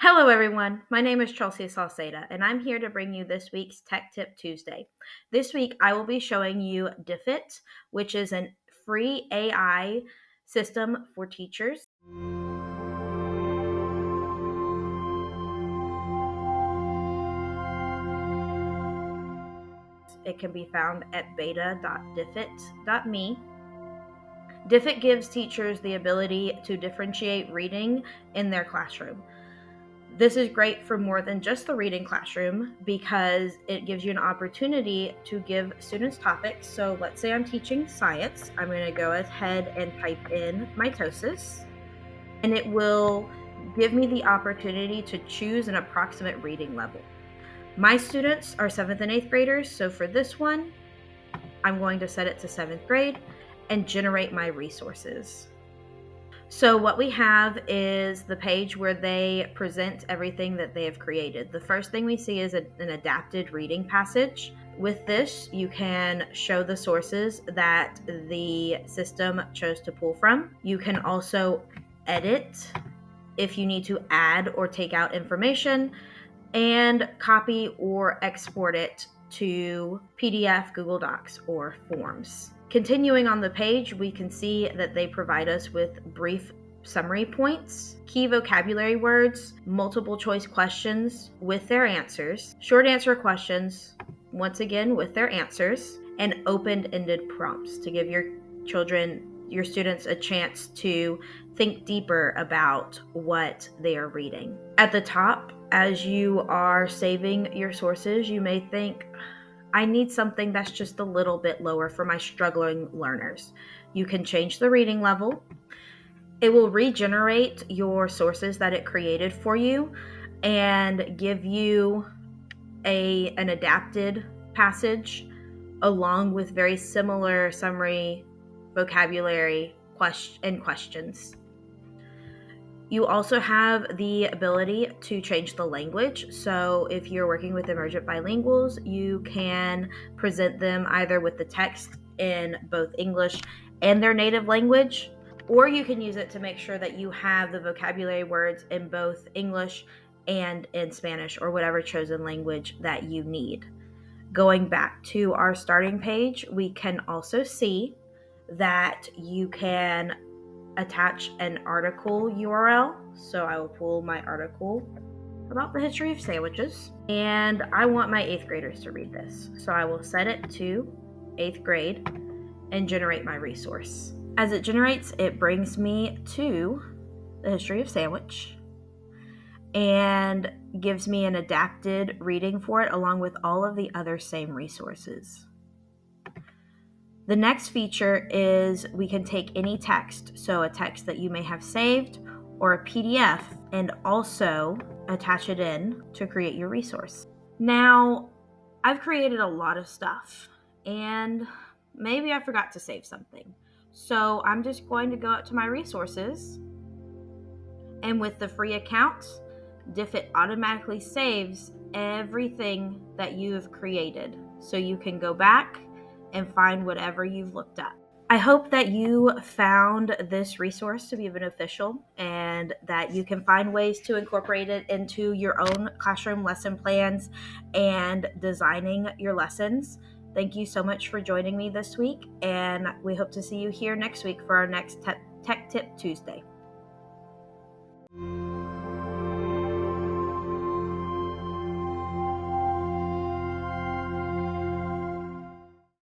Hello, everyone. My name is Chelsea Salceda, and I'm here to bring you this week's Tech Tip Tuesday. This week, I will be showing you Diffit, which is a free AI system for teachers. It can be found at beta.diffit.me. Diffit gives teachers the ability to differentiate reading in their classroom. This is great for more than just the reading classroom because it gives you an opportunity to give students topics. So let's say I'm teaching science. I'm going to go ahead and type in mitosis, and it will give me the opportunity to choose an approximate reading level. My students are 7th and 8th graders, so for this one, I'm going to set it to 7th grade and generate my resources. So what we have is the page where they present everything that they have created. The first thing we see is an adapted reading passage. With this, you can show the sources that the system chose to pull from. You can also edit if you need to add or take out information, and copy or export it to PDF, Google Docs, or Forms. Continuing on the page, we can see that they provide us with brief summary points, key vocabulary words, multiple choice questions with their answers, short answer questions, once again with their answers, and open-ended prompts to give your students a chance to think deeper about what they are reading. At the top, as you are saving your sources, you may think, I need something that's just a little bit lower for my struggling learners. You can change the reading level. It will regenerate your sources that it created for you and give you an adapted passage along with very similar summary, vocabulary, and questions. You also have the ability to change the language. So if you're working with emergent bilinguals, you can present them either with the text in both English and their native language, or you can use it to make sure that you have the vocabulary words in both English and in Spanish or whatever chosen language that you need. Going back to our starting page, we can also see that you can attach an article URL. So I will pull my article about the history of sandwiches, and I want my 8th graders to read this. So I will set it to 8th grade and generate my resource. As it generates, it brings me to the history of sandwich and gives me an adapted reading for it along with all of the other same resources. The next feature is we can take any text, so a text that you may have saved or a PDF, and also attach it in to create your resource. Now, I've created a lot of stuff, and maybe I forgot to save something. So I'm just going to go up to my resources, and with the free account, Diffit automatically saves everything that you have created. So you can go back and find whatever you've looked up. I hope that you found this resource to be beneficial and that you can find ways to incorporate it into your own classroom lesson plans and designing your lessons. Thank you so much for joining me this week, and we hope to see you here next week for our next Tech Tip Tuesday.